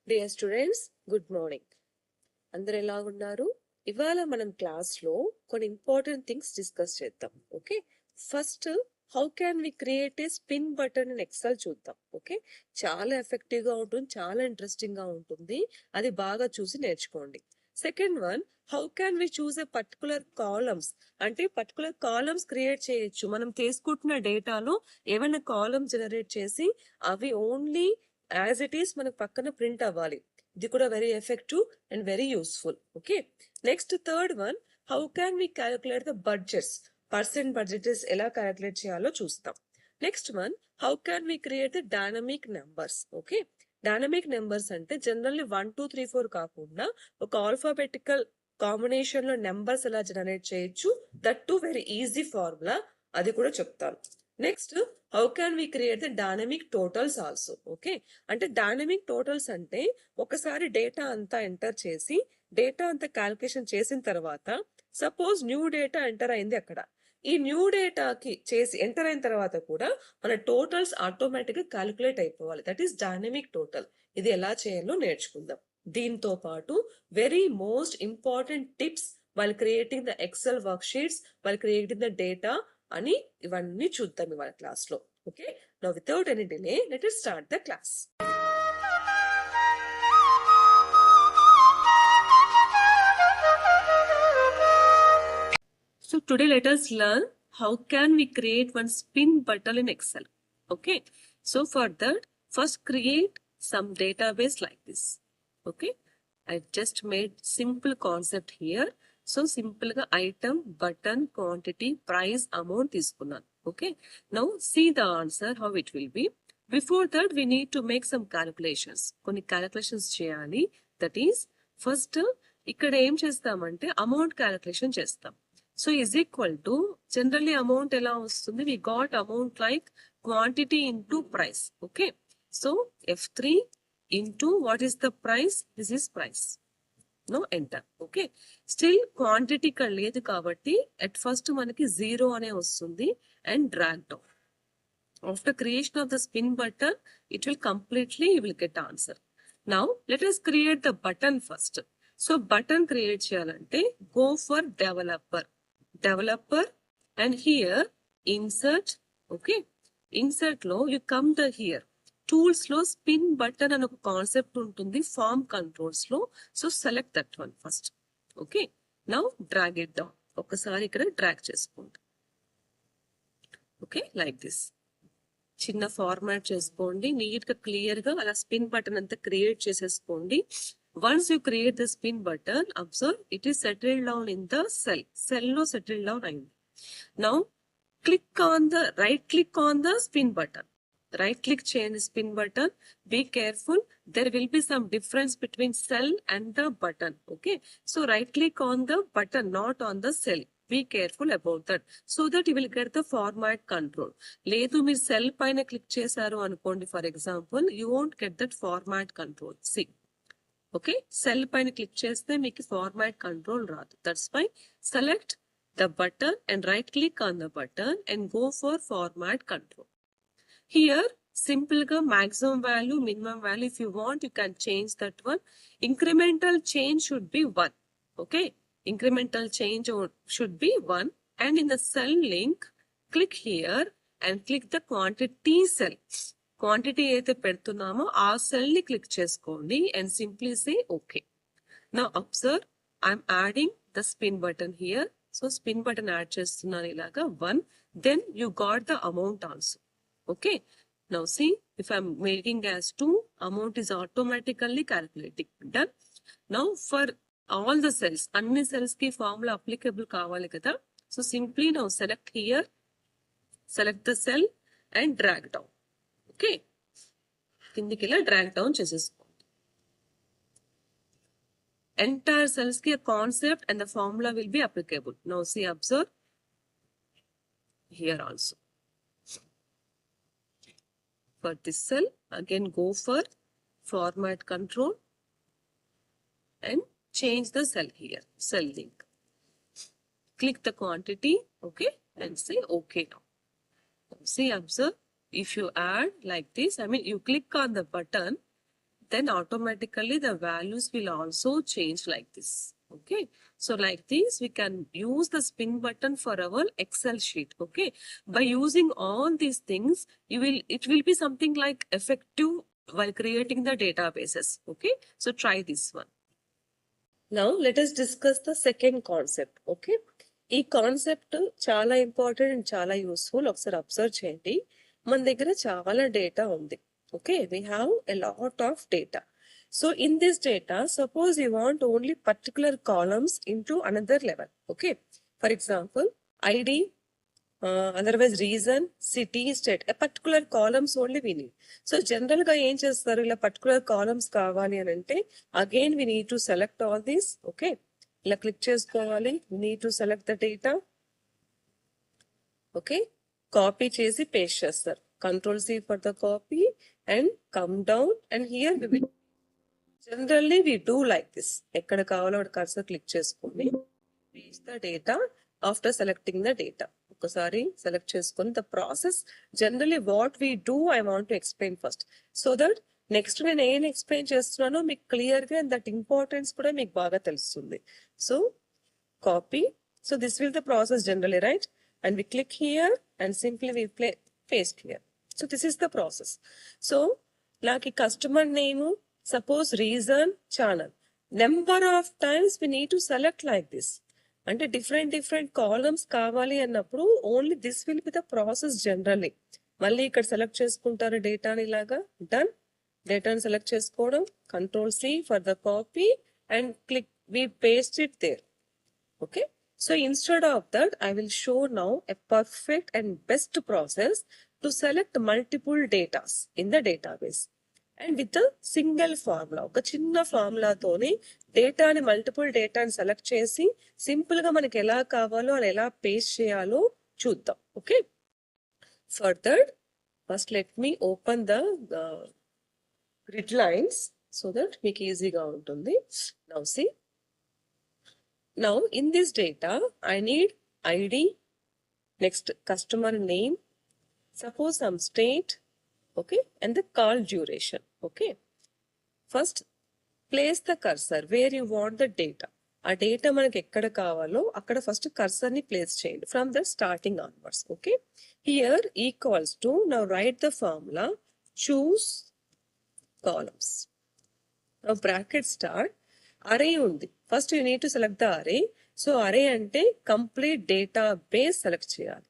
Dear students, good morning. అందరు ఎలా ఉన్నారు? ఇవాళ మనం క్లాస్ లో కొన్ని ఇంపార్టెంట్ థింగ్స్ డిస్కస్ చేద్దాం. Okay, first how can we create a spin button in Excel చూద్దాం. ఓకే, చాలా ఎఫెక్టివ్ గా ఉంటుంది, చాలా ఇంట్రెస్టింగ్ గా ఉంటుంది. అది బాగా చూసి నేర్చుకోండి. Second one, how can we choose a particular columns, అంటే పర్టికులర్ కాలమ్స్ క్రియేట్ చేయొచ్చు. మనం తీసుకుంటున్న డేటాలో ఏమైనా కాలమ్స్ జనరేట్ చేసి అవి ఓన్లీ యాజ్ ఇట్ ఈస్ మనకు పక్కన ప్రింట్ అవ్వాలి. ఇది కూడా very effective and very useful. Okay, next third one, how can we calculate the budgets, percent budgets ఎలా క్యాలిక్యులేట్ చేయాలో చూస్తాం. Next one, how can we create the dynamic numbers. Okay, dynamic numbers అంటే generally 1 2 3 4 కాకుండా ఒక alphabetical combination లో numbers ఎలా generate చేయొచ్చు, that too very easy formula, అది కూడా చెప్తాను. Next, how can we create the dynamic totals also. Okay, అంటే డైనమిక్ టోటల్స్ అంటే ఒకసారి డేటా అంతా ఎంటర్ చేసి డేటా అంతా క్యాల్కులేషన్ చేసిన తర్వాత సపోజ్ న్యూ డేటా ఎంటర్ అయింది అక్కడ. ఈ న్యూ డేటాకి చేసి ఎంటర్ అయిన తర్వాత కూడా మన టోటల్స్ ఆటోమేటిక్ గా క్యాలిక్యులేట్ అయిపోవాలి. That is dynamic total. ఇది ఎలా చేయాలో నేర్చుకుందాం. దీంతో పాటు very most important tips while creating the Excel worksheets, while creating the data అని ఇవన్నీ చూద్దాం ఇవాళ క్లాస్ లో. Okay, now without any delay let us start the class. So today let us learn how can we create one spin button in Excel. Okay, so for that first create some database like this. Okay, I just made simple concept here. So simple గా item, button, quantity, price, amount తీసుకున్నాను. Okay, now see the answer how it will be. Before that we need to make some calculations. కొన్ని calculations చేయాలి. That is first ఇక్కడ ఏం చేస్తామంటే amount calculation చేస్తాం. So is equal to generally amount ఎలా వస్తుంది, we got amount like quantity into price. Okay, so F3 into what is the price, this is price. No enter. Okay, still quantity ఇక్కడ లేదు కాబట్టి at first మనకి 0 అనే వస్తుంది and drag down. After creation of the spin button it will completely you will get answer. Now let us create the button first. So button create చేయాలంటే go for developer and here insert. Okay, insert లో you come the here tools లో spin button అని ఒక concept ఉంటుంది form controls లో. So select that one first. Okay, now drag it down. ఒకసారి ఇక్కడ drag చేసుకోండి. ఓకే, లైక్ దిస్ చిన్న ఫార్మాట్ చేసుకోండి, నీట్ గా క్లియర్ గా అలా స్పిన్ బటన్ అంతా క్రియేట్ చేసేసుకోండి. Once you create the spin button, observe it is settled down in the cell లో settled down అయింది. Now right click on the spin button. Right click చేయండి spin button. Be careful, there will be some difference between cell and the button. Okay, so right click on the button, not on the cell. Be careful about that so that you will get the format control. లేదు మీరు cell పైన click చేశారు అనుకోండి, for example, you won't get that format control. See, okay, cell పైన click చేస్తే మీకు format control రాదు. That's why select the button and right click on the button and go for format control. Here simple గా maximum value, minimum value, if you want you can change that one. Incremental change should be 1. Okay, incremental change should be 1 and in the cell link click here and click the quantity cell. Quantity అయితే పెడుతున్నామో ఆ cell ని click చేసుకోండి and simply say okay. Now observe I'm adding the spin button here. So spin button add చేస్తున్నాను ఇలాగా 1. Then you got the amount also. Okay, now see if I'm making as 2, amount is automatically calculating. Done. Now for all the cells, అన్ని cells కి formula applicable కావాలి కదా. So simply now select here, select the cell and drag down. Okay, కిందికి ఇలా drag down చేసేసుకోండి. Entire cells కి concept and the formula will be applicable. Now see observe here also. For this cell again go for format control and change the cell here, cell link. Click the quantity, okay, and say okay now. See, observe, if you add like this, I mean you click on the button, then automatically the values will also change like this. Okay, so like this we can use the spin button for our Excel sheet. Okay, by using all these things, it will be something like effective while creating the databases. Okay, so try this one. Now let us discuss the second concept. Okay, ఈ concept చాలా important and చాలా useful. ఒకసారి observe చేయండి. మన దగ్గర చాలా data ఉంది. Okay, we have a lot of data. So in this data, suppose you want only particular columns into another level. Okay, for example, ID, otherwise reason, city, state, a particular columns only we need. So general గా ఏం చేస్తారు, ఇలా particular columns కావాలి అని అంటే again we need to select all these. Okay, ఇలా click చేసుకోవాలి. we need to select the data. Okay, copy చేసి పేస్ట్ చేస్తారు. Control C for the copy and come down, and here we will generally we do like this. ఎక్కడ కావాలో అక్కడ cursor click చేసుకొని paste the data after selecting the data. ఒకసారి select చేసుకొని the process generally what we do I want to explain first, so that next నేను ఏం explain చేస్తున్నానో మీకు క్లియర్ గా దట్ ఇంపార్టెన్స్ కూడా మీకు బాగా తెలుస్తుంది. So copy, so this will the process generally, right? And we click here and simply we paste here. So this is the process. So నాకు ఈ customer name, suppose region, channel, number of times we need to select like this. అంటే different columns కావాలి అన్నప్పుడు only this will be the process generally. మళ్ళీ ఇక్కడ select చేసుకుంటారు డేటాని, ఇలాగా డన్. డేటాని సెలెక్ట్ చేసుకోవడం, control C for the copy and click, we paste it there. Okay, so instead of that I will show now a perfect and best process to select multiple datas in the database and with a single formula. ఒక చిన్న formula తోని డేటాని, multiple డేటాని select చేసి simple గా మనకి ఎలా కావాలో అలా ఎలా పేస్ట్ చేయాలో చూద్దాం. Okay, further first let me open the grid lines so that మీకు ఈజీగా ఉంటుంది. Now see, now in this data I need ID, next customer name, suppose some state, okay, and the call duration. Okay, first place the cursor where you want the data. ఆ data మనకి ఎక్కడ కావాలో అక్కడ first cursor ని place చేయండి from the starting onwards. Okay, here equals to, now right the formula, choose columns. Now bracket start, అరే ఉంది. First you need to select the అరే. సో అరే అంటే కంప్లీట్ డేటా బేస్ సెలెక్ట్ చేయాలి.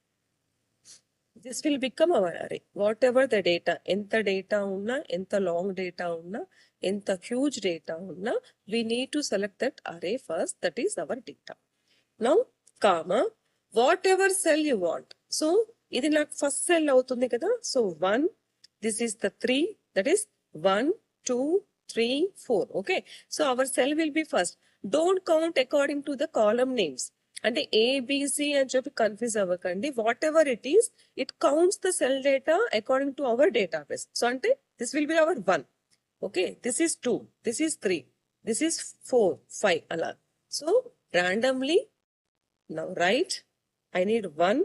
This will become hour అరే. What ever the data, ఎంత data ఉన్నా, ఎంత లాంగ్ డేటా ఉన్నా, ఎంత హ్యూజ్ డేటా ఉన్నా, we need to select that అరే first. That is our data. Now comma, what ever cell you want. So ఇది నాకు ఫస్ట్ సెల్ అవుతుంది కదా. So 1, this is the 3, that is 1, 2, 3, 4. Okay, so our cell will be first. Don't count according to the column names. అంటే ABC అని చెప్పి confuse అవ్వకండి. What it is, it counts the cell data according to our database. So అంటే this will be our 1. Okay, this is 2, this is 3, this is 4, 5 అలా. So randomly now write I need 1,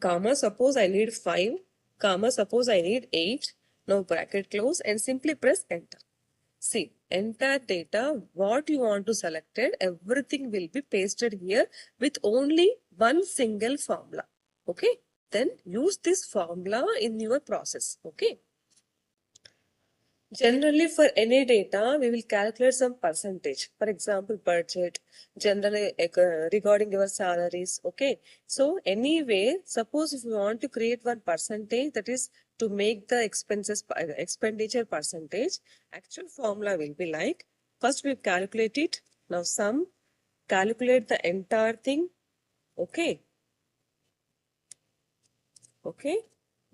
comma, suppose I need 5, comma, suppose I need 8. Now bracket close and simply press enter. See, entire data, what you want to select it, everything will be pasted here with only one single formula. Okay, then use this formula in your process. Okay, generally for any data we will calculate some percentage. For example, budget, generally regarding your salaries. Okay, so anyway, suppose if you want to create one percentage, that is to make the expenditure percentage, actual formula will be like, first we calculate it. Now sum, calculate the entire thing. Okay, okay,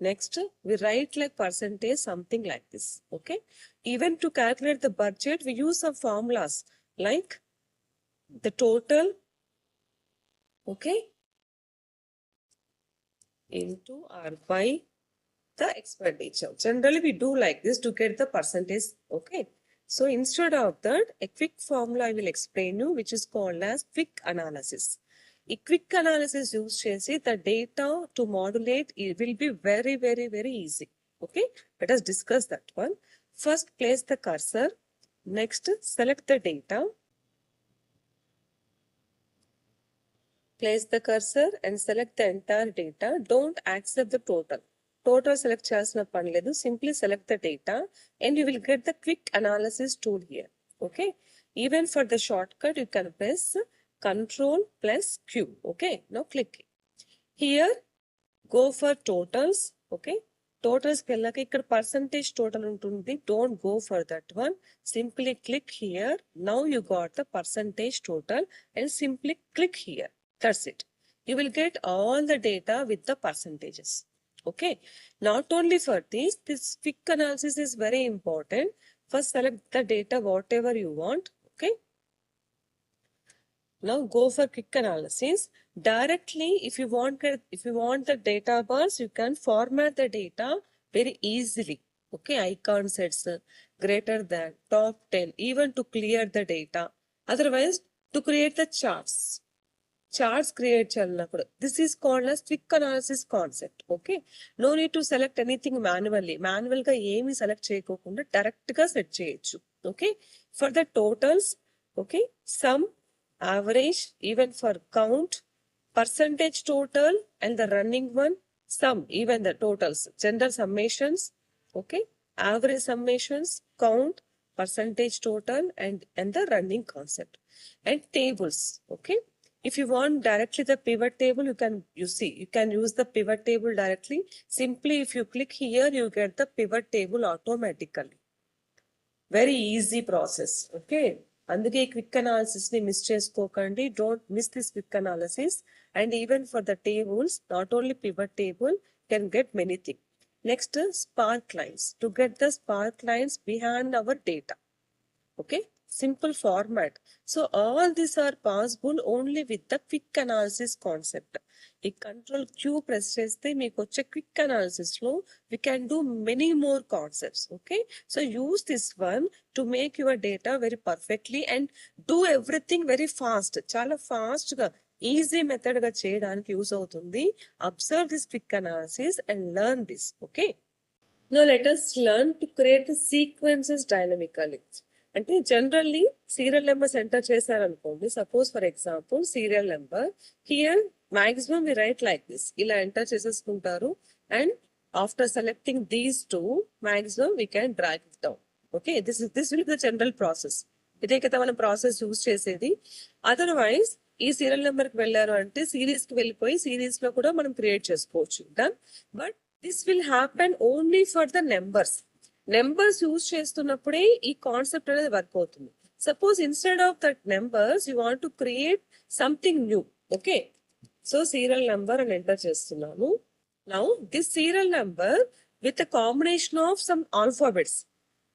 next we write like percentage, something like this. Okay, even to calculate the budget we use some formulas like the total, okay, into or by the expenditure. Generally we do like this to get the percentage. Okay, so instead of that, a quick formula I will explain you, which is called as quick analysis. A quick analysis use chesi the data to modulate, it will be very easy. Okay, let us discuss that one. First, place the cursor. Next, select the data. Place the cursor and select the entire data. Don't accept the total. Total select chesina panledu. Simply select the data and you will get the quick analysis tool here. Okay. Even for the shortcut, you can press Control plus Q. Okay. Now click here. Go for totals. Okay. Totals కెళ్ళాక ఇక్కడ percentage total ఉంటుంది. Don't go for that one. Simply click here. Now you got the percentage total and simply click here. That's it. You will get all the data with the percentages. Okay. Not only for this quick analysis is very important. First select the data whatever you want. Okay. Now go for quick analysis. Directly, if you want the data bars, you can format the data very easily. Okay, icon sets greater than, top 10, even to clear the data. Otherwise, to create the charts create challanapudu. This is called as quick analysis concept. Okay, no need to select anything manually. Manual ga emi select cheyakokunda direct ga set cheyochu. Okay, for the totals, okay, sum, average, even for count, percentage total and the running one, sum, even the totals, general summations, okay, average summations, count, percentage total and the running concept, and tables. Okay, if you want directly the pivot table, you can use the pivot table directly. Simply if you click here, you get the pivot table automatically. Very easy process. Okay, అందుకే quick analysis ని miss చేసుకోకండి. Don't miss this quick analysis. And even for the tables, not only pivot table, can get many thing. Next, spark lines. To get the spark lines behind hour data. Okay, simple format. So all these are possible only with the quick analysis concept. ఈ control queue press చేస్తే మీకు వచ్చే quick analysis లో we can do many more concepts. Okay, so use this one to make your data very perfectly and do everything very fast. చాలా fast గా easy method గా చేయడానికి use అవుతుంది. Observe this quick analysis and learn this. Okay, now let us learn to create the sequences dynamically. అంటే generally serial numbers enter చేశారనుకోండి. Suppose for example serial number here maximum we write like this. ఇలా enter చేసేసుకుంటారు and after selecting these two maximum we can drag it down. Okay, this will the general process. ఇదే కదా మనం process use చేసేది. Otherwise ఈ serial number కి వెళ్ళారు అంటే సిరీస్ కి వెళ్ళిపోయి సిరీస్ లో కూడా మనం క్రియేట్ చేసుకోవచ్చు. Done. But this will happen only for the numbers. Numbers use చేస్తున్నప్పుడే ఈ కాన్సెప్ట్ అనేది వర్క్ అవుతుంది. Suppose instead of that numbers you want to create something new. Okay, so serial number అని ఎంటర్ చేస్తున్నాను. Now this serial number with a combination of some alphabets.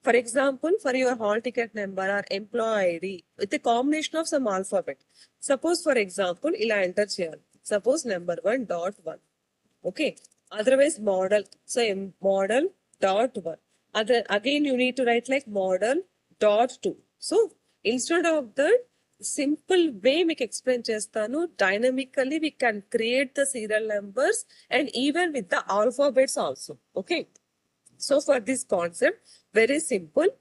For example, for your hall ticket number or employee ID with a combination of some alphabet. Suppose for example ఇలా enter చేయాలి. Suppose number 1.1. Okay, otherwise model, so model .1. Again you need to write like model.2. So instead of that, simple way మీకు explain చేస్తాను. Dynamically we can create the serial numbers and even with the alphabets also. Okay, so for this concept, very simple.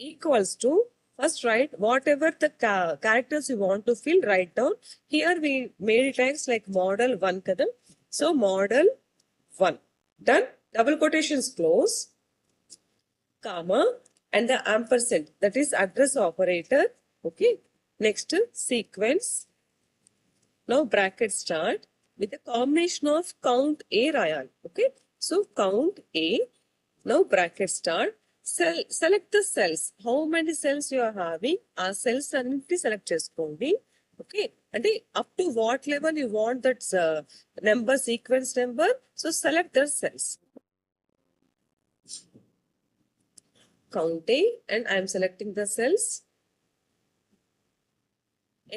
Equals to, first write whatever the characters you want to fill, write down. Here we made it as like model 1 kada. So model 1. Done. Double quotations close, comma, and the ampersand, that is address operator. Okay, next sequence. Now bracket start with a combination of count A rayal. Okay, so count A. Now bracket start. Select the cells. How many cells you are having? Our cells అన్నింటినీ select చేసుకోండి. Okay, అంటే up to what level you want that number, sequence number. So select the cells. Count A and I am selecting the cells.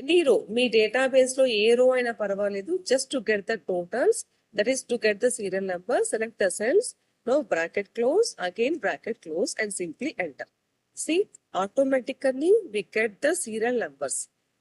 Any row, me database లో ఏ రో అయినా పర్వాలేదు, just to get the totals, that is to get the serial number. Select the cells. Now bracket close, again bracket close and simply enter. See, automatically we get the serial numbers.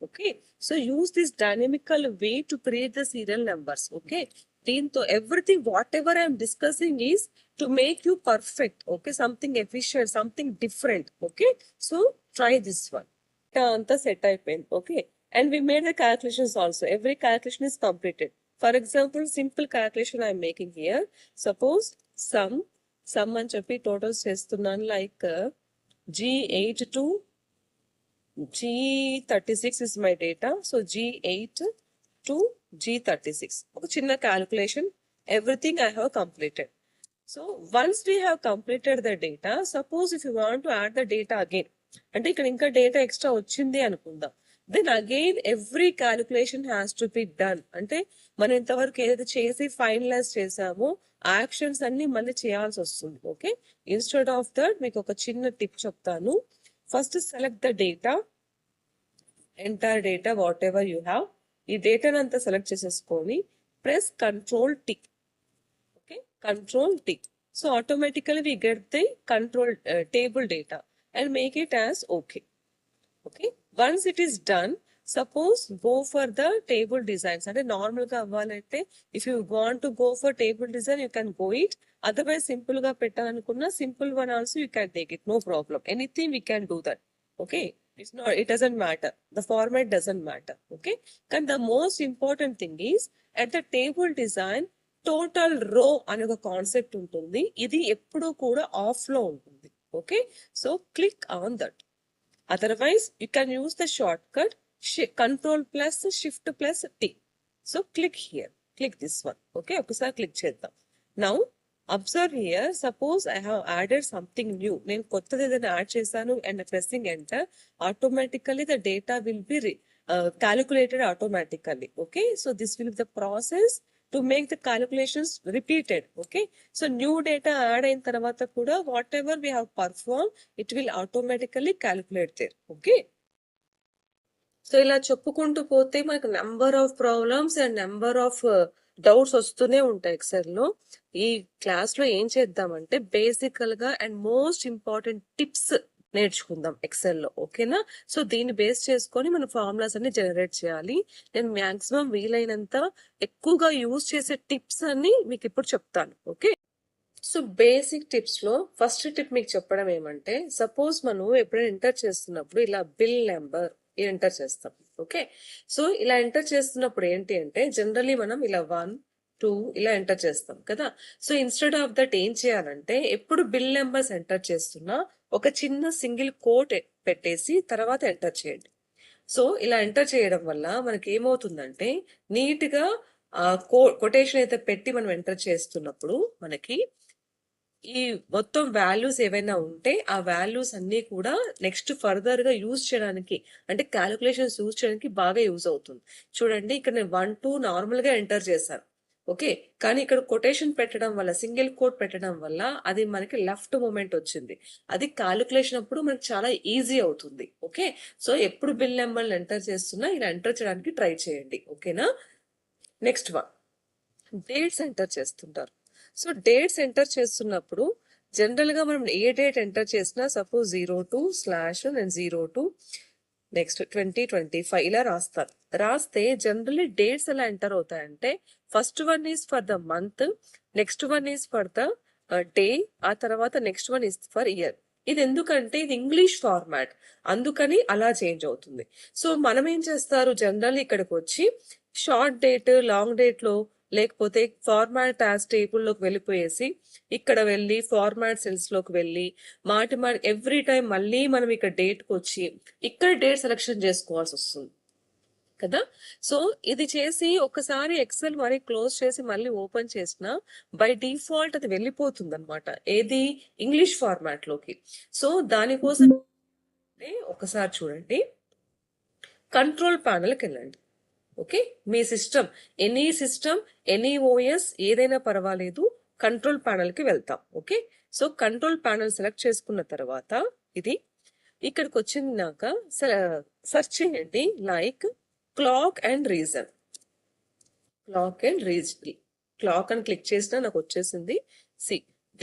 Okay, so use this dynamical way to create the serial numbers. Okay, దీంతో everything whatever I am discussing is to make you perfect. Okay, something efficient, something different. Okay, so try this one. Anta set అయిపోయింది. Okay, and we made the calculations also. Every calculation is completed. For example, simple calculation I am making here. Suppose sum అని చెప్పి totals చేస్తున్నాను, like G8 to G36 is my data. So G8 to G36. ఒక చిన్న calculation. Everything I have completed. So once we have completed the data, suppose if you want to add the data again, అంటే ఇక్కడ ఇంకా data extra వచ్చింది అనుకుందాం, then again every calculation has to be done. అంటే మనం ఇంతవరకు ఏదైతే చేసి ఫైనలైజ్ చేసామో యాక్షన్స్ అన్ని మళ్ళీ చేయాల్సి వస్తుంది. ఓకే, ఇన్స్టెడ్ ఆఫ్ దట్ మీకు ఒక చిన్న టిప్ చెప్తాను. First select the data, entire data what ever you have. ఈ డేటాను అంతా సెలెక్ట్ చేసేసుకొని press control tea. Okay, control T. So automatically we get the control table data and make it as okay. Okay, once it is done, suppose go for the table designs. And normal ga avvalante, if you want to go for table design, you can go it. Otherwise simple ga pettanukunna simple one also you can take it, no problem. Anything we can do that. Okay, it's not, it doesn't matter, the format doesn't matter. Okay, and the most important thing is at the table design total రో అనే ఒక concept ఉంటుంది. ఇది ఎప్పుడూ కూడా off లో ఉంటుంది. Okay, so click on that. Otherwise you can use the shortcut control plus shift plus T. So click here, click this one. Okay, ఒకసారి క్లిక్ చేద్దాం. Now observe here, suppose I have added something new. నేను కొత్తది ఏదైనా add చేశాను and pressing enter, automatically the data will be calculated automatically. Okay, so this will be the process to make the calculations repeated. Okay, so new data add అయిన తర్వాత కూడా whatever we have performed, it will automatically calculate there. Okay, so ఇలా చెప్పుకుంటూ పోతే మనకు number of problems and number of doubts వస్తూనే ఉంటాయి XL లో. ఈ క్లాస్ లో ఏం చేద్దామంటే బేసికల్ గా అండ్ మోస్ట్ ఇంపార్టెంట్ టిప్స్ నేర్చుకుందాం ఎక్సెల్ లో. ఓకేనా, సో దీన్ని బేస్ చేసుకొని మన ఫార్ములాస్ అన్ని జనరేట్ చేయాలి. నేను మాక్సిమం వీలైనంత ఎక్కువగా యూజ్ చేసే టిప్స్ అన్ని మీకు ఇప్పుడు చెప్తాను. ఓకే, సో బేసిక్ టిప్స్ లో ఫస్ట్ టిప్ మీకు చెప్పడం ఏమంటే, సపోజ్ మనం ఎప్పుడైనా ఎంటర్ చేస్తున్నప్పుడు ఇలా బిల్ నెంబర్ ఎంటర్ చేస్తాం. ఓకే, సో ఇలా ఎంటర్ చేస్తున్నప్పుడు ఏంటి అంటే జనరలీ మనం ఇలా 1, 2 ఇలా ఎంటర్ చేస్తాం కదా. సో ఇన్స్టెడ్ ఆఫ్ దట్ ఏం చేయాలంటే, ఎప్పుడు బిల్ నెంబర్స్ ఎంటర్ చేస్తున్నా ఒక చిన్న సింగిల్ కోట్ పెట్టేసి తర్వాత ఎంటర్ చేయండి. సో ఇలా ఎంటర్ చేయడం వల్ల మనకి ఏమవుతుందంటే నీట్ గా కొటేషన్ అయితే పెట్టి మనం ఎంటర్ చేస్తున్నప్పుడు మనకి ఈ మొత్తం వాల్యూస్ ఏవైనా ఉంటే ఆ వాల్యూస్ అన్ని కూడా నెక్స్ట్ ఫర్దర్ గా యూజ్ చేయడానికి, అంటే క్యాలిక్యులేషన్స్ యూజ్ చేయడానికి బాగా యూజ్ అవుతుంది. చూడండి, ఇక్కడ నేను 1, 2 నార్మల్ గా ఎంటర్ చేశాను. ఓకే, కానీ ఇక్కడ కొటేషన్ పెట్టడం వల్ల, సింగిల్ కోట్ పెట్టడం వల్ల అది మనకి లెఫ్ట్ మూమెంట్ వచ్చింది. అది క్యాలిక్యులేషన్ అప్పుడు మనకి చాలా ఈజీ అవుతుంది. ఓకే, సో ఎప్పుడు బిల్ నెంబర్ ఎంటర్ చేస్తున్నా ఇలా ఎంటర్ చేయడానికి ట్రై చేయండి. ఓకేనా, నెక్స్ట్ వన్, డేట్స్ ఎంటర్ చేస్తుంటారు. సో డేట్స్ ఎంటర్ చేస్తున్నప్పుడు జనరల్ గా మనం ఏ డేట్ ఎంటర్ చేసినా, సపోజ్ 02/ నేను 02 నెక్స్ట్ 2025 ఇలా రాస్తారు. రాస్తే జనరల్లీ డేట్స్ ఎలా ఎంటర్ అవుతాయంటే, first one is for the month, next one is for the day, ఆ తర్వాత next one is for year. ఇది ఎందుకంటే ఇది ఇంగ్లీష్ ఫార్మాట్, అందుకని అలా చేంజ్ అవుతుంది. సో మనం ఏం చేస్తారు, జనరల్ ఇక్కడికి వచ్చి షార్ట్ డేట్, లాంగ్ డేట్ లో లేకపోతే ఫార్మాట్ యాజ్ టేబుల్ లోకి వెళ్ళిపోయేసి ఇక్కడ వెళ్ళి ఫార్మాట్ సెల్స్ లోకి వెళ్ళి మాటి ఎవ్రీ టైం మళ్ళీ మనం ఇక్కడ డేట్ కి వచ్చి ఇక్కడ డేట్ సెలెక్షన్ చేసుకోవాల్సి వస్తుంది కదా. సో ఇది చేసి ఒకసారి ఎక్సెల్ మరి క్లోజ్ చేసి మళ్ళీ ఓపెన్ చేసిన బై డిఫాల్ట్ అది వెళ్ళిపోతుంది అనమాట, ఏది ఇంగ్లీష్ ఫార్మాట్ లోకి. సో దానికోసం ఒకసారి చూడండి, కంట్రోల్ ప్యానల్కి వెళ్ళండి. ఓకే, మీ సిస్టమ్ ఎనీ ఓఎస్ ఏదైనా పర్వాలేదు, కంట్రోల్ ప్యానల్ కి వెళ్తాం. Okay, so control panel select చేసుకున్న తర్వాత ఇది ఇక్కడికి వచ్చినాక సెర్చ్ చేయండి like clock and region. Clock అని క్లిక్ చేసినా నాకు వచ్చేసింది.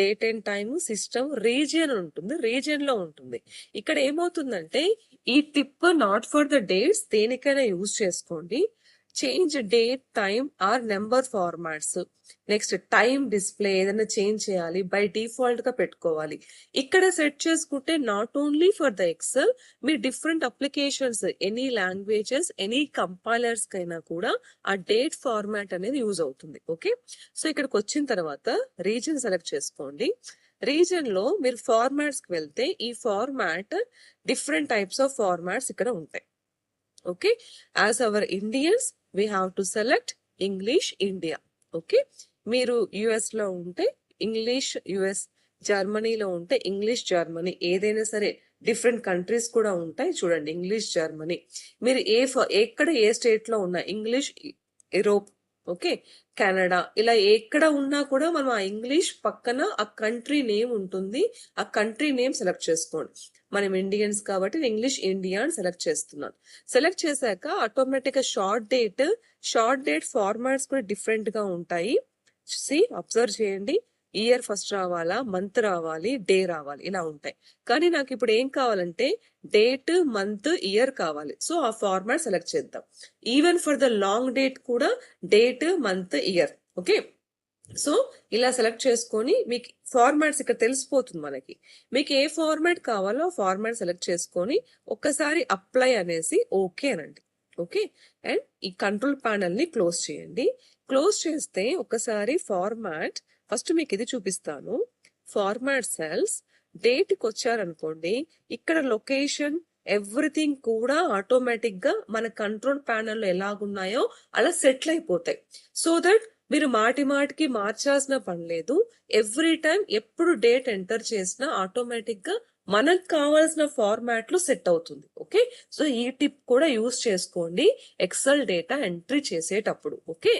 Date and time, system, region ఉంటుంది, రీజియన్ లో ఉంటుంది. ఇక్కడ ఏమవుతుందంటే ఈ tip not for the dates, దేనికైనా యూజ్ చేసుకోండి. Change date, time or number formats. Next time display ఏదైనా చేంజ్ చేయాలి, బై డిఫాల్ట్ గా పెట్టుకోవాలి. ఇక్కడ సెట్ చేసుకుంటే not only for the XL, me different applications, any languages, any compilers కైనా కూడా ఆ డేట్ ఫార్మాట్ అనేది యూజ్ అవుతుంది. ఓకే, సో ఇక్కడికి వచ్చిన తర్వాత రీజన్ సెలెక్ట్ చేసుకోండి. రీజన్ లో మీరు ఫార్మాట్స్ కి వెళ్తే ఈ format different types of formats ఇక్కడ ఉంటాయి. Okay, as our Indians we have to select English India. Okay, మీరు యుఎస్ లో ఉంటే ఇంగ్లీష్ యుఎస్, జర్మనీలో ఉంటే ఇంగ్లీష్ జర్మనీ, ఏదైనా సరే డిఫరెంట్ కంట్రీస్ కూడా ఉంటాయి చూడండి, ఇంగ్లీష్ జర్మనీ. మీరు ఎక్కడ ఏ స్టేట్ లో ఉన్నా ఇంగ్లీష్ యూరోప్, ఓకే, కెనడా, ఇలా ఎక్కడ ఉన్నా కూడా మనం ఆ ఇంగ్లీష్ పక్కన ఆ కంట్రీ నేమ్ ఉంటుంది, ఆ కంట్రీ నేమ్ సెలెక్ట్ చేసుకోండి. మనం ఇండియన్స్ కాబట్టి ఇంగ్లీష్ ఇండియా అని సెలెక్ట్ చేస్తున్నాను. సెలెక్ట్ చేశాక ఆటోమేటిక్ గా షార్ట్ డేట్ ఫార్మాట్స్ కూడా డిఫరెంట్ గా ఉంటాయి. అబ్జర్వ్ చేయండి, ఇయర్ ఫస్ట్ రావాలా, మంత్ రావాలి, డే రావాలి, ఇలా ఉంటాయి. కానీ నాకు ఇప్పుడు ఏం కావాలంటే డేట్, మంత్, ఇయర్ కావాలి. సో ఆ ఫార్మాట్ సెలెక్ట్ చేద్దాం. Even for the long date కూడా date, month, year. Okay, so ఇలా సెలెక్ట్ చేసుకొని మీకు ఫార్మాట్స్ ఇక్కడ తెలిసిపోతుంది మనకి. మీకు ఏ ఫార్మాట్ కావాలో ఆ ఫార్మాట్ సెలెక్ట్ చేసుకొని ఒక్కసారి అప్లై అనేసి ఓకే అనండి. ఓకే, అండ్ ఈ కంట్రోల్ ప్యానల్ ని క్లోజ్ చేయండి. క్లోజ్ చేస్తే ఒకసారి ఫార్మాట్, ఫస్ట్ మీకు ఇది చూపిస్తాను. ఫార్మాట్ సెల్స్ డేట్ కి వచ్చారనుకోండి, ఇక్కడ లొకేషన్ ఎవ్రీథింగ్ కూడా ఆటోమేటిక్ గా మన కంట్రోల్ ప్యానల్ లో ఎలాగున్నాయో అలా సెటిల్ అయిపోతాయి. సో దట్ మీరు మాటి మాటికి మార్చాల్సిన పని లేదు. ఎవ్రీ టైం ఎప్పుడు డేట్ ఎంటర్ చేసినా ఆటోమేటిక్ గా మనకు కావాల్సిన ఫార్మాట్ లో సెట్ అవుతుంది. ఓకే, సో ఈ టిప్ కూడా యూస్ చేసుకోండి ఎక్సెల్ డేటా ఎంట్రీ చేసేటప్పుడు. ఓకే,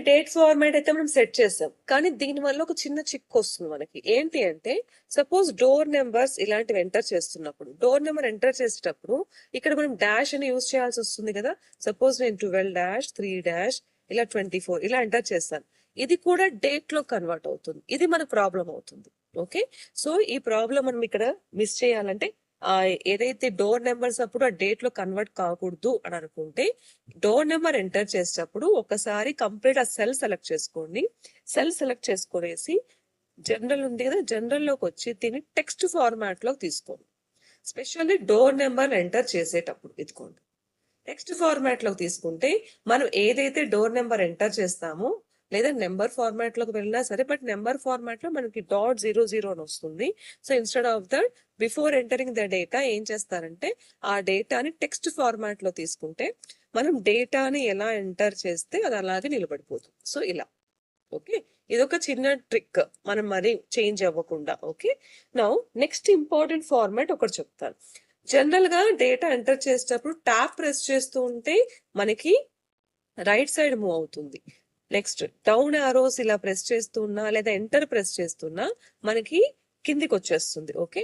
డేట్ ఫార్మాట్ అయితే మనం సెట్ చేసాం, కానీ దీని వల్ల ఒక చిన్న చిక్ వస్తుంది మనకి. ఏంటి అంటే సపోజ్ డోర్ నెంబర్స్ ఇలాంటివి ఎంటర్ చేస్తున్నప్పుడు, డోర్ నెంబర్ ఎంటర్ చేసేటప్పుడు ఇక్కడ మనం డాష్ అని యూజ్ చేయాల్సి వస్తుంది కదా. సపోజ్ నేను 12-3- ఇలా 24 ఇలా ఎంటర్ చేస్తాను. ఇది కూడా డేట్ లో కన్వర్ట్ అవుతుంది. ఇది మన ప్రాబ్లం అవుతుంది. ఓకే, సో ఈ ప్రాబ్లం మనం ఇక్కడ మిస్ చేయాలంటే ఏదైతే డోర్ నెంబర్స్ అప్పుడు ఆ డేట్ లో కన్వర్ట్ కాకూడదు అని అనుకుంటే, డోర్ నెంబర్ ఎంటర్ చేసేటప్పుడు ఒకసారి కంప్లీట్ ఆ సెల్ సెలెక్ట్ చేసుకోండి. సెల్ సెలెక్ట్ చేసుకునేసి జనరల్ ఉంది కదా, జనరల్ లోకి వచ్చి దీన్ని టెక్స్ట్ ఫార్మాట్ లోకి తీసుకోండి. స్పెషల్లీ డోర్ నెంబర్ ఎంటర్ చేసేటప్పుడు ఇదికోండి, టెక్స్ట్ ఫార్మాట్ లోకి తీసుకుంటే మనం ఏదైతే డోర్ నెంబర్ ఎంటర్ చేస్తామో, లేదా నెంబర్ ఫార్మాట్ లోకి వెళ్ళినా సరే, బట్ నెంబర్ ఫార్మాట్ లో మనకి .00 అని వస్తుంది. So instead of that before entering the data ఏం చేస్తారంటే ఆ డేటాని టెక్స్ట్ ఫార్మాట్ లో తీసుకుంటే మనం డేటాని ఎలా ఎంటర్ చేస్తే అది అలాగే నిలబడిపోతుంది. సో ఇలా. ఓకే, ఇదొక చిన్న ట్రిక్, మనం మరి చేంజ్ అవ్వకుండా. Okay, now next important format ఒకటి చెప్తాను. జనరల్ గా డేటా ఎంటర్ చేసేటప్పుడు ట్యాప్ ప్రెస్ చేస్తూ ఉంటే మనకి రైట్ సైడ్ మూవ్ అవుతుంది. నెక్స్ట్ డౌన్ ఆరోస్ ఇలా ప్రెస్ చేస్తున్నా లేదా ఎంటర్ ప్రెస్ చేస్తున్నా మనకి కిందికి వచ్చేస్తుంది. ఓకే,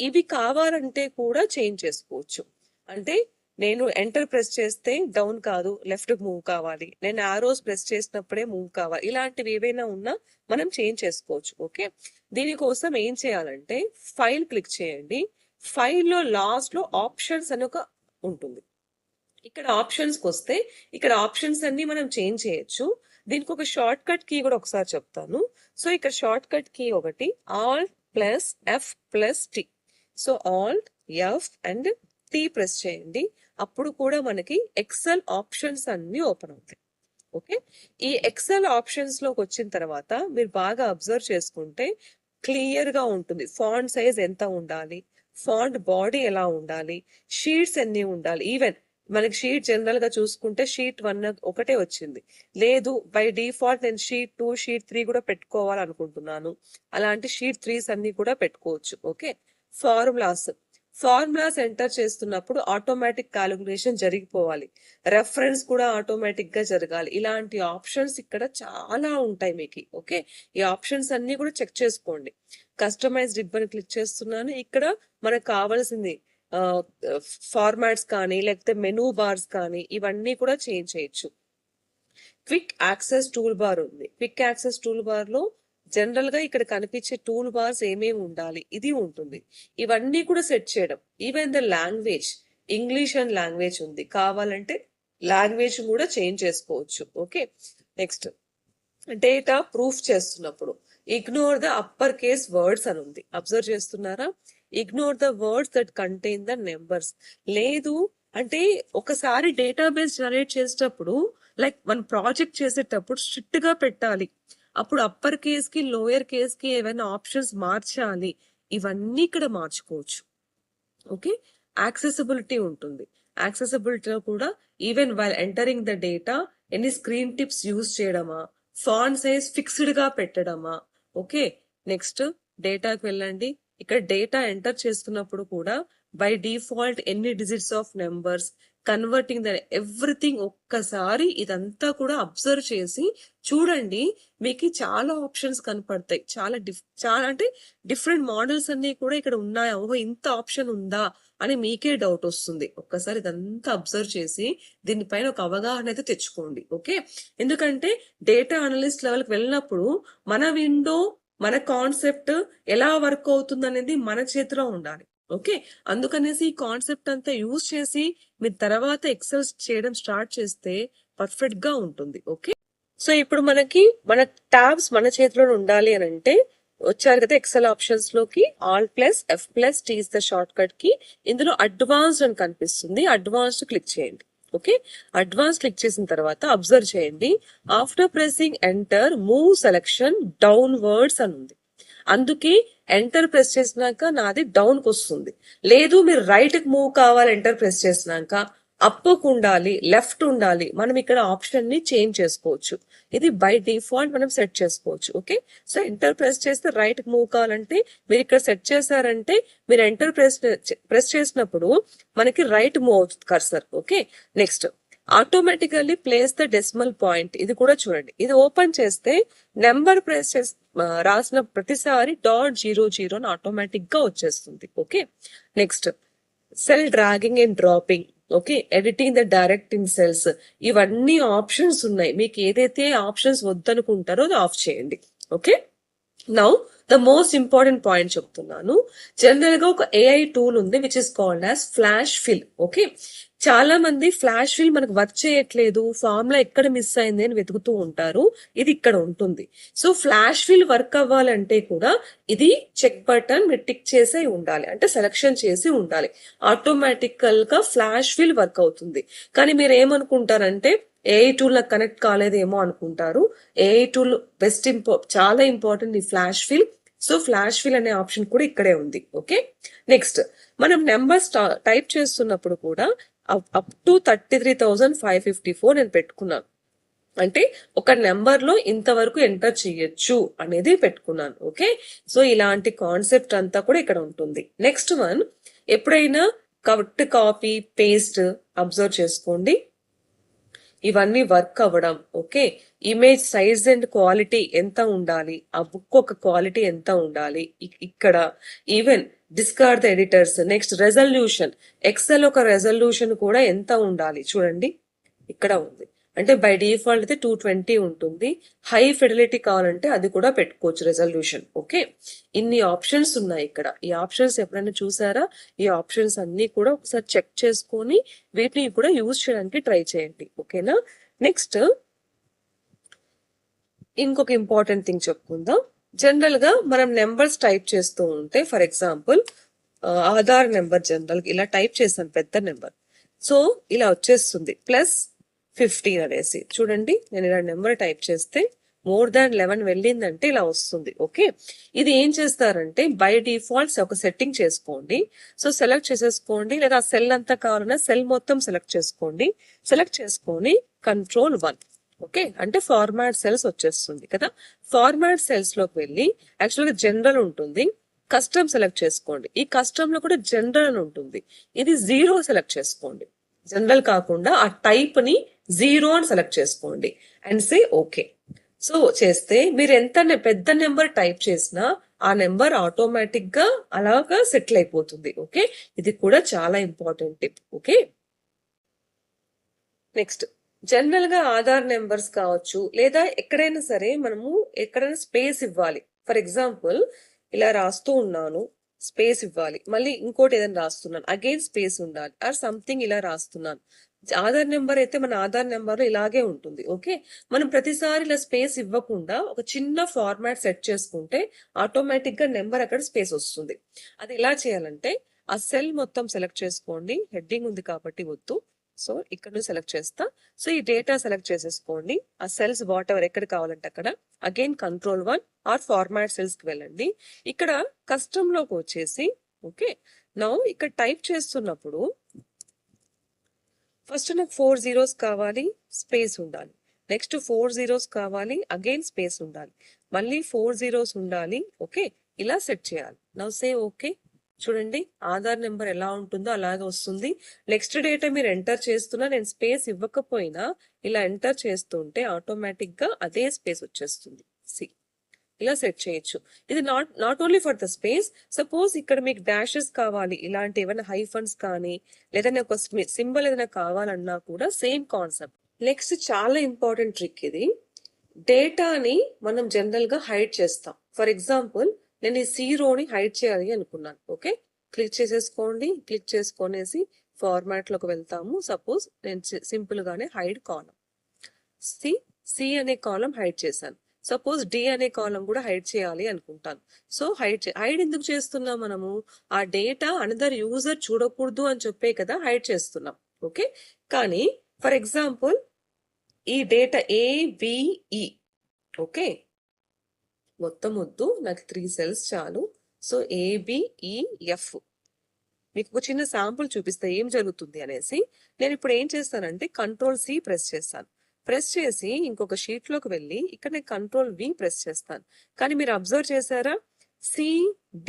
ఇవి కావాలంటే కూడా చేంజ్ చేసుకోవచ్చు. అంటే నేను ఎంటర్ ప్రెస్ చేస్తే డౌన్ కాదు, లెఫ్ట్ మూవ్ కావాలి, నేను ఆరోస్ ప్రెస్ చేసినప్పుడే మూవ్ కావాలి, ఇలాంటివి ఏవైనా ఉన్నా మనం చేంజ్ చేసుకోవచ్చు. ఓకే, దీనికోసం ఏం చేయాలంటే ఫైల్ క్లిక్ చేయండి. ఫైల్ లో లాస్ట్ లో ఆప్షన్స్ అని ఒక ఉంటుంది. ఇక్కడ ఆప్షన్స్ కి వస్తే ఇక్కడ ఆప్షన్స్ అన్ని మనం చేంజ్ చేయొచ్చు. దీనికి ఒక షార్ట్ కట్ కీ కూడా ఒకసారి చెప్తాను. సో ఇక్కడ షార్ట్ కట్ కీ ఒకటి Alt+F+T. So Alt F and T press చేయండి. అప్పుడు కూడా మనకి ఎక్సెల్ ఆప్షన్స్ అన్ని ఓపెన్ అవుతాయి. ఓకే, ఈ ఎక్సెల్ ఆప్షన్స్ లోకి వచ్చిన తర్వాత మీరు బాగా అబ్జర్వ్ చేసుకుంటే క్లియర్ గా ఉంటుంది. ఫాంట్ సైజ్ ఎంత ఉండాలి, ఫాంట్ బాడీ ఎలా ఉండాలి, షీట్స్ ఎన్ని ఉండాలి. ఈవెన్ మనకి షీట్ జనరల్ గా చూసుకుంటే షీట్ 1 ఒకటే వచ్చింది. లేదు బై డిఫాల్ట్ నేను షీట్ 2, షీట్ 3 కూడా పెట్టుకోవాలనుకుంటున్నాను, అలాంటి షీట్ 3s అన్ని కూడా పెట్టుకోవచ్చు. ఓకే, ఫార్ములాస్ ఎంటర్ చేస్తున్నప్పుడు ఆటోమేటిక్ క్యాలిక్యులేషన్ జరిగిపోవాలి, రెఫరెన్స్ కూడా ఆటోమేటిక్ గా జరగాలి. ఇలాంటి ఆప్షన్స్ ఇక్కడ చాలా ఉంటాయి మీకు. ఓకే, ఈ ఆప్షన్స్ అన్ని కూడా చెక్ చేసుకోండి. కస్టమైజ్ రిబ్బన్ క్లిక్ చేస్తున్నాను. ఇక్కడ మనకు కావాల్సింది ఫార్మాట్స్ కానీ లేకపోతే మెనూ బార్స్ కానీ ఇవన్నీ కూడా చేంజ్ చేయొచ్చు. క్విక్ యాక్సెస్ టూల్ బార్ ఉంది. క్విక్ యాక్సెస్ టూల్ బార్ లో జనరల్ గా ఇక్కడ కనిపించే టూల్ బార్స్ ఏమేమి ఉండాలి ఇది ఉంటుంది. ఇవన్నీ కూడా సెట్ చేయడం. Even the language, English and language ఉంది, కావాలంటే లాంగ్వేజ్ కూడా చేంజ్ చేసుకోవచ్చు. ఓకే, నెక్స్ట్ డేటా ప్రూఫ్ చేస్తున్నప్పుడు ignore the upper case words అని ఉంది. అబ్జర్వ్ చేస్తున్నారా? Ignore the words that contain the numbers. లేదు అంటే ఒకసారి డేటాబేస్ జనరేట్ చేసేటప్పుడు లైక్ మన ప్రాజెక్ట్ చేసేటప్పుడు స్ట్రిక్ట్ గా పెట్టాలి. అప్పుడు అప్పర్ కేస్ కి లోయర్ కేస్ కి ఏమైనా ఆప్షన్స్ మార్చాలి, ఇవన్నీ ఇక్కడ మార్చుకోవచ్చు. ఓకే, యాక్సెసిబిలిటీ ఉంటుంది. యాక్సెసిబిలిటీలో కూడా even while entering the data ఎన్ని స్క్రీన్ టిప్స్ యూజ్ చేయడమా, ఫాంట్ సైజ్ ఫిక్స్డ్ గా పెట్టడమా. ఓకే, నెక్స్ట్ డేటాకి వెళ్ళండి. ఇక్కడ డేటా ఎంటర్ చేస్తున్నప్పుడు కూడా బై డిఫాల్ట్ ఎన్ని digits of numbers, converting the everything. ఒక్కసారి ఇదంతా కూడా అబ్జర్వ్ చేసి చూడండి, మీకు చాలా ఆప్షన్స్ కనపడతాయి. చాలా అంటే డిఫరెంట్ మోడల్స్ అన్ని కూడా ఇక్కడ ఉన్నాయా, ఓహో ఇంత ఆప్షన్ ఉందా అని మీకే డౌట్ వస్తుంది. ఒక్కసారి ఇదంతా అబ్జర్వ్ చేసి దీనిపైన ఒక అవగాహన అయితే తెచ్చుకోండి. ఓకే, ఎందుకంటే డేటా అనలిస్ట్ లెవెల్కి వెళ్ళినప్పుడు మన విండో, మన కాన్సెప్ట్ ఎలా వర్క్ అవుతుంది అనేది మన చేతిలో ఉండాలి. ఓకే, అందుకనేసి ఈ కాన్సెప్ట్ అంతా యూజ్ చేసి మీరు తర్వాత ఎక్సెల్ చేయడం స్టార్ట్ చేస్తే పర్ఫెక్ట్ గా ఉంటుంది. ఓకే, సో ఇప్పుడు మనకి మన ట్యాబ్స్ మన చేతిలో ఉండాలి అని అంటే వచ్చారు కదా ఎక్సెల్ ఆప్షన్స్ లోకి, Alt+F+T is the short cut కి. ఇందులో అడ్వాన్స్డ్ అని కనిపిస్తుంది, అడ్వాన్స్డ్ క్లిక్ చేయండి. ఓకే, అడ్వాన్స్ క్లిక్ చేసిన తర్వాత అబ్జర్వ్ చేయండి, after pressing enter move selection downwards అని ఉంది. అందుకే ఎంటర్ ప్రెస్ చేసినాక నాది డౌన్ కి వస్తుంది. లేదు మీరు రైట్ కి మూవ్ కావాలి, ఎంటర్ ప్రెస్ చేసినాక అప్పుకు ఉండాలి, లెఫ్ట్ ఉండాలి, మనం ఇక్కడ ఆప్షన్ ని చేంజ్ చేసుకోవచ్చు. ఇది బై డిఫాల్ట్ మనం సెట్ చేసుకోవచ్చు. ఓకే, సో ఎంటర్ ప్రెస్ చేస్తే రైట్ కి మూవ్ కావాలంటే మీరు ఇక్కడ సెట్ చేశారంటే మీరు ఎంటర్ ప్రెస్ చేసినప్పుడు మనకి రైట్ మూవ్ అవుతుంది cursor. Okay, next automatically place the decimal point. ఇది కూడా చూడండి, ఇది ఓపెన్ చేస్తే నెంబర్ ప్రెస్ చేసి రాసిన ప్రతిసారి .00 అని ఆటోమేటిక్ గా వచ్చేస్తుంది. Okay, next cell dragging and dropping. Okay, editing the direct in cells, ఇవన్నీ ఆప్షన్స్ ఉన్నాయి. మీకు ఏదైతే ఆప్షన్స్ వద్దనుకుంటారో అది ఆఫ్ చేయండి. Okay, now the most important point చెప్తున్నాను. జనరల్ గా ఒక ఏఐ టూల్ ఉంది which is called as flash fill. Okay, చాలా మంది ఫ్లాష్ ఫిల్ మనకు వర్క్ చేయట్లేదు, ఫార్ములా ఎక్కడ మిస్ అయింది అని వెతుకుతూ ఉంటారు. ఇది ఇక్కడ ఉంటుంది. సో ఫ్లాష్ ఫిల్ వర్క్ అవ్వాలంటే కూడా ఇది చెక్ బటన్ మీరు టిక్ చేసే ఉండాలి, అంటే సెలెక్షన్ చేసి ఉండాలి. ఆటోమేటికల్ గా ఫ్లాష్ ఫిల్ వర్క్ అవుతుంది. కానీ మీరు ఏమనుకుంటారంటే ఏఐ టూల్ నాకు కనెక్ట్ కాలేదేమో అనుకుంటారు. ఏఐ టూల్ చాలా ఇంపార్టెంట్ ఈ flash fill. So flash fill అనే ఆప్షన్ కూడా ఇక్కడే ఉంది. ఓకే, నెక్స్ట్ మనం నెంబర్స్ టైప్ చేస్తున్నప్పుడు కూడా అప్ టు 33,554 నేను పెట్టుకున్నాను. అంటే ఒక నెంబర్ లో ఇంతవరకు ఎంటర్ చేయొచ్చు అనేది పెట్టుకున్నాను. ఓకే, సో ఇలాంటి కాన్సెప్ట్ అంతా కూడా ఇక్కడ ఉంటుంది. నెక్స్ట్ వన్, ఎప్పుడైనా కట్ కాపీ పేస్ట్ అబ్జర్వ్ చేసుకోండి, ఇవన్నీ వర్క్ అవ్వడం. Okay, image size and quality ఎంత ఉండాలి, ఆ బుక్ ఒక క్వాలిటీ ఎంత ఉండాలి ఇక్కడ. Even discard the editors. Next resolution, Excel ఒక రెజల్యూషన్ కూడా ఎంత ఉండాలి చూడండి, ఇక్కడ ఉంది. అంటే బై డిఫాల్ట్ అయితే 220 ఉంటుంది. హై ఫిడలిటీ కావాలంటే అది కూడా పెట్టుకోవచ్చు రెజల్యూషన్. ఓకే, ఇన్ని ఆప్షన్స్ ఉన్నాయి ఇక్కడ. ఈ ఆప్షన్స్ ఎప్పుడైనా చూసారా? ఈ ఆప్షన్స్ అన్ని కూడా ఒకసారి చెక్ చేసుకొని వీటిని కూడా యూజ్ చేయడానికి ట్రై చేయండి. ఓకేనా, నెక్స్ట్ ఇంకొక ఇంపార్టెంట్ థింగ్ చెప్పుకుందాం. జనరల్ గా మనం నెంబర్స్ టైప్ చేస్తూ ఉంటే, for example Aadhaar number general ఇలా టైప్ చేశాను పెద్ద నెంబర్, సో ఇలా వచ్చేస్తుంది +15 అనేసి. చూడండి, నేను ఇలా నెంబర్ టైప్ చేస్తే మోర్ దాన్ 11 వెళ్ళిందంటే ఇలా వస్తుంది. ఓకే, ఇది ఏం చేస్తారంటే బై డిఫాల్ట్ ఒక సెట్టింగ్ చేసుకోండి. సో సెలెక్ట్ చేసేసుకోండి, లేదా సెల్ అంతా కావాలన్నా సెల్ మొత్తం సెలెక్ట్ చేసుకోండి. సెలెక్ట్ చేసుకొని Ctrl+1. ఓకే, అంటే ఫార్మాట్ సెల్స్ వచ్చేస్తుంది కదా. ఫార్మాట్ సెల్స్ లోకి వెళ్ళి యాక్చువల్గా జనరల్ ఉంటుంది, కస్టమ్ సెలెక్ట్ చేసుకోండి. ఈ కస్టమ్ లో కూడా జనరల్ అని ఉంటుంది, ఇది 0 సెలెక్ట్ చేసుకోండి. జనరల్ కాకుండా ఆ టైప్ ని 0 అని సెలెక్ట్ చేసుకోండి అండ్ సే ఓకే. సో చేస్తే మీరు ఎంత పెద్ద నెంబర్ టైప్ చేసినా ఆ నెంబర్ ఆటోమేటిక్ గా అలాగా సెటిల్ అయిపోతుంది. ఓకే, ఇది కూడా చాలా important tip. Okay, next general గా ఆధార్ నెంబర్స్ కావచ్చు, లేదా ఎక్కడైనా సరే మనము ఎక్కడైనా స్పేస్ ఇవ్వాలి. ఫర్ ఎగ్జాంపుల్ ఇలా రాస్తూ ఉన్నాను, స్పేస్ ఇవ్వాలి, మళ్ళీ ఇంకోటి ఏదైనా రాస్తున్నాను, అగైన్ స్పేస్ ఉండాలి, ఆర్ సంథింగ్ ఇలా రాస్తున్నాను, ఆధార్ నెంబర్ అయితే మన ఆధార్ నెంబర్ ఇలాగే ఉంటుంది. ఓకే, మనం ప్రతిసారి ఇలా స్పేస్ ఇవ్వకుండా ఒక చిన్న ఫార్మాట్ సెట్ చేసుకుంటే ఆటోమేటిక్ గా నెంబర్ అక్కడ స్పేస్ వస్తుంది. అది ఎలా చేయాలంటే ఆ సెల్ మొత్తం సెలెక్ట్ చేసుకోండి. హెడ్డింగ్ ఉంది కాబట్టి వద్దు. సో ఇక్కడ నుంచి సెలెక్ట్ చేస్తా. సో ఈ డేటా సెలెక్ట్ చేసేసుకోండి. ఆ సెల్స్ వాట్ ఎవర్ ఎక్కడ కావాలంటే అక్కడ. Again Ctrl+1 are format cells కి వెళ్ళండి. ఇక్కడ కస్టమ్ లోకి వచ్చేసి ఓకే, నౌ ఇక్కడ టైప్ చేస్తున్నప్పుడు ఫస్ట్ నాకు 4 zeros కావాలి, స్పేస్ ఉండాలి. నెక్స్ట్ 4 zeros కావాలి, అగైన్ స్పేస్ ఉండాలి. మళ్ళీ 4 zeros ఉండాలి. ఓకే, ఇలా సెట్ చేయాలి. Now say okay. చూడండి ఆధార్ నెంబర్ ఎలా ఉంటుందో అలాగే వస్తుంది. నెక్స్ట్ డేటా మీరు ఎంటర్ చేస్తున్నా నేను స్పేస్ ఇవ్వకపోయినా ఇలా ఎంటర్ చేస్తుంటే ఆటోమేటిక్ గా అదే స్పేస్ వచ్చేస్తుంది. సి ఇలా సెట్ చేయొచ్చు. ఇది not only for the space. Suppose ఇక్కడ మీకు డాషెస్ కావాలి, ఇలాంటి ఏమైనా హైఫన్స్ కానీ లేదా ఒక సింబల్ ఏదైనా కావాలన్నా కూడా సేమ్ కాన్సెప్ట్. నెక్స్ట్ చాలా ఇంపార్టెంట్ ట్రిక్ ఇది. డేటాని మనం జనరల్ గా హైడ్ చేస్తాం. ఫర్ ఎగ్జాంపుల్ నేను ఈ జీరోని హైడ్ చేయాలి అనుకున్నాను. ఓకే, క్లిక్ చేసేసుకోండి. క్లిక్ చేసుకొనేసి ఫార్మాట్ లోకి వెళ్తాము. సపోజ్ నేను సింపుల్ గానే హైడ్ కాలం సి అనే కాలం హైడ్ చేశాను. సపోజ్ డి అనే కాలం కూడా హైడ్ చేయాలి అనుకుంటాను. సో హైడ్ ఎందుకు చేస్తున్నాం మనము? ఆ డేటా అనదర్ యూజర్ చూడకూడదు అని చెప్పే కదా హైడ్ చేస్తున్నాం. ఓకే, కానీ ఫర్ ఎగ్జాంపుల్ ఈ డేటా ఏబిఈ ఓకే, మొత్తం వద్దు, నాకు 3 cells చాలు. సో ఏబిఈఎఫ్ మీకు ఒక చిన్న శాంపుల్ చూపిస్తే ఏం జరుగుతుంది అనేసి. నేను ఇప్పుడు ఏం చేస్తానంటే Ctrl+C ప్రెస్ చేస్తాను. ప్రెస్ చేసి ఇంకొక షీట్ లోకి వెళ్ళి ఇక్కడ నేను Ctrl+V ప్రెస్ చేస్తాను. కానీ మీరు అబ్జర్వ్ చేశారా, సి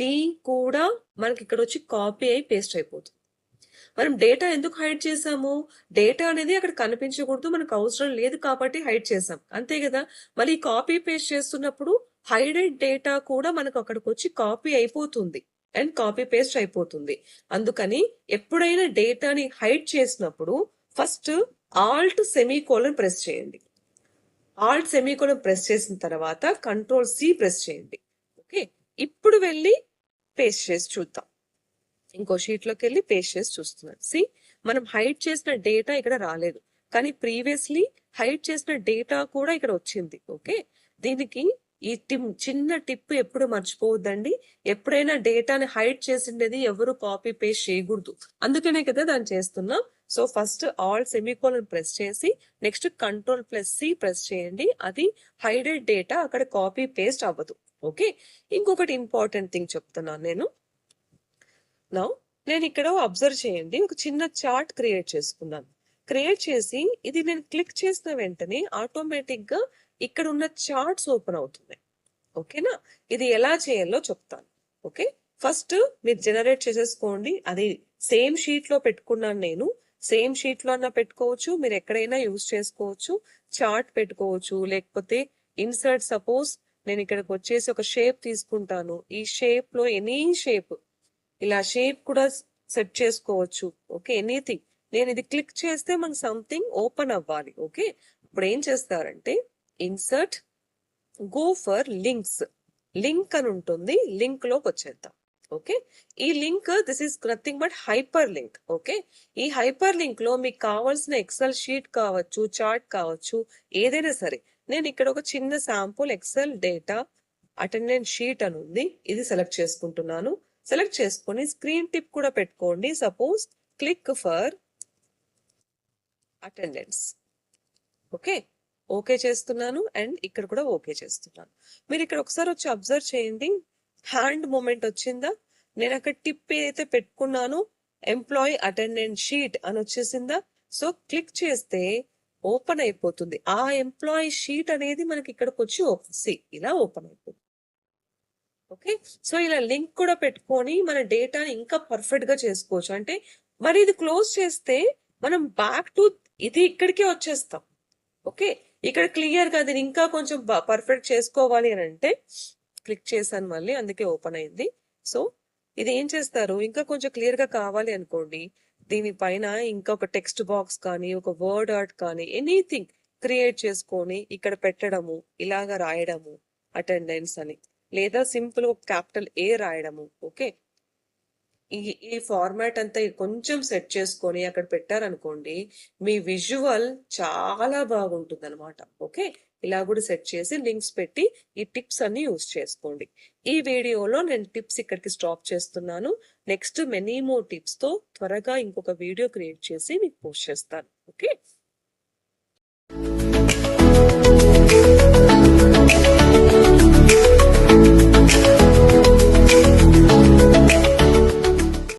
డి కూడా మనకి ఇక్కడ వచ్చి కాపీ అయి పేస్ట్ అయిపోతుంది. మనం డేటా ఎందుకు హైడ్ చేసాము? డేటా అనేది అక్కడ కనిపించకూడదు, మనకు అవసరం లేదు కాబట్టి హైడ్ చేసాం, అంతే కదా. మళ్ళీ కాపీ పేస్ట్ చేస్తున్నప్పుడు హైడెడ్ డేటా కూడా మనకు అక్కడికి వచ్చి కాపీ అయిపోతుంది అండ్ కాపీ పేస్ట్ అయిపోతుంది. అందుకని ఎప్పుడైనా డేటాని హైడ్ చేసినప్పుడు ఫస్ట్ ఆల్ట్ సెమీకోలన్ ప్రెస్ చేయండి. ఆల్ట్ సెమీకోలన్ ప్రెస్ చేసిన తర్వాత Ctrl+C ప్రెస్ చేయండి. ఓకే, ఇప్పుడు వెళ్ళి పేస్ట్ చేసి చూద్దాం. ఇంకో షీట్ లోకి వెళ్ళి పేస్ట్ చేసి చూస్తున్నాను. సి మనం హైడ్ చేసిన డేటా ఇక్కడ రాలేదు, కానీ ప్రీవియస్లీ హైడ్ చేసిన డేటా కూడా ఇక్కడ వచ్చింది. ఓకే, దీనికి ఈ చిన్న టిప్ ఎప్పుడు మర్చిపోవద్దండి. ఎప్పుడైనా డేటాని హైడ్ చేసిండేది ఎవరు కాపీ పేస్ట్ చేయకూడదు. అందుకనే కదా దాన్ని చేస్తున్నాం. So first all semicolon press చేసి నెక్స్ట్ Ctrl+C ప్రెస్ చేయండి. అది హైడెడ్ డేటా అక్కడ కాపీ పేస్ట్ అవ్వదు. ఓకే, ఇంకొకటి ఇంపార్టెంట్ థింగ్ చెప్తున్నాను నేను. నౌ నేను ఇక్కడ అబ్జర్వ్ చేయండి, ఒక చిన్న చార్ట్ క్రియేట్ చేసుకున్నాను. క్రియేట్ చేసి ఇది నేను క్లిక్ చేసిన వెంటనే ఆటోమేటిక్ గా ఇక్కడ ఉన్న చార్ట్స్ ఓపెన్ అవుతున్నాయి. ఓకేనా, ఇది ఎలా చేయాలో చెప్తాను. ఓకే, ఫస్ట్ మీరు జనరేట్ చేసేసుకోండి. అది సేమ్ షీట్ లో పెట్టుకున్నాను నేను. సేమ్ షీట్ లో అన్నా పెట్టుకోవచ్చు, మీరు ఎక్కడైనా యూజ్ చేసుకోవచ్చు. చార్ట్ పెట్టుకోవచ్చు, లేకపోతే ఇన్సర్ట్. సపోజ్ నేను ఇక్కడికి వచ్చేసి ఒక షేప్ తీసుకుంటాను. ఈ షేప్ లో ఎనీ షేప్, ఇలా షేప్ కూడా సెట్ చేసుకోవచ్చు. Okay, anything. నేను ఇది క్లిక్ చేస్తే మనకు సంథింగ్ ఓపెన్ అవ్వాలి. ఓకే, ఇప్పుడు ఏం చేస్తారంటే insert, go for links. Link అని ఉంటుంది, లింక్ లోకి వచ్చేద్దాం. ఓకే, ఈ link this is nothing but hyper link. Okay, ఈ హైపర్ లింక్ లో మీకు కావాల్సిన ఎక్సెల్ షీట్ కావచ్చు, చార్ట్ కావచ్చు, ఏదైనా సరే. నేను ఇక్కడ ఒక చిన్న sample Excel data attendance sheet అని ఉంది, ఇది సెలెక్ట్ చేసుకుంటున్నాను. సెలెక్ట్ చేసుకొని స్క్రీన్ టిప్ కూడా పెట్టుకోండి. Suppose click for attendance. Okay, okay చేస్తున్నాను అండ్ ఇక్కడ కూడా ఓకే చేస్తున్నాను. మీరు ఇక్కడ ఒకసారి వచ్చి అబ్జర్వ్ చేయండి, హ్యాండ్ మూమెంట్ వచ్చిందా? నేను అక్కడ టిప్ ఏదైతే పెట్టుకున్నానో ఎంప్లాయీ అటెండెన్స్ షీట్ అని వచ్చేసిందా? సో క్లిక్ చేస్తే ఓపెన్ అయిపోతుంది. ఆ ఎంప్లాయీ షీట్ అనేది మనకి ఇక్కడికి వచ్చి ఇలా ఓపెన్ అయిపోతుంది. ఓకే, సో ఇలా లింక్ కూడా పెట్టుకొని మన డేటాని ఇంకా పర్ఫెక్ట్ గా చేసుకోవచ్చు. అంటే మరి ఇది క్లోజ్ చేస్తే మనం బ్యాక్ టు ఇది ఇక్కడికే వచ్చేస్తాం. ఓకే, ఇక్కడ క్లియర్ గా దీన్ని ఇంకా కొంచెం పర్ఫెక్ట్ చేసుకోవాలి అని అంటే క్లిక్ చేశాను మళ్ళీ, అందుకే ఓపెన్ అయింది. సో ఇది ఏం చేస్తారు, ఇంకా కొంచెం క్లియర్ గా కావాలి అనుకోండి, దీనిపైన ఇంకా ఒక టెక్స్ట్ బాక్స్ కానీ ఒక వర్డ్ ఆర్ట్ కానీ ఎనీథింగ్ క్రియేట్ చేసుకొని ఇక్కడ పెట్టడము, ఇలాగా రాయడము అటెండెన్స్ అని, లేదా సింపుల్ క్యాపిటల్ ఏ రాయడము. ఓకే, ఈ ఈ ఫార్మాట్ అంతా కొంచెం సెట్ చేసుకొని అక్కడ పెట్టారనుకోండి, మీ విజువల్ చాలా బాగుంటుందన్నమాట. ఓకే. ఇలా కూడా సెట్ చేసి లింక్స్ పెట్టి ఈ టిప్స్ అన్ని యూజ్ చేసుకోండి. ఈ వీడియోలో నేను టిప్స్ ఇక్కడికి స్టాప్ చేస్తున్నాను. నెక్స్ట్ మెనీ మోర్ టిప్స్ తో త్వరగా ఇంకొక వీడియో క్రియేట్ చేసి మీకు పోస్ట్ చేస్తాను. ఓకే.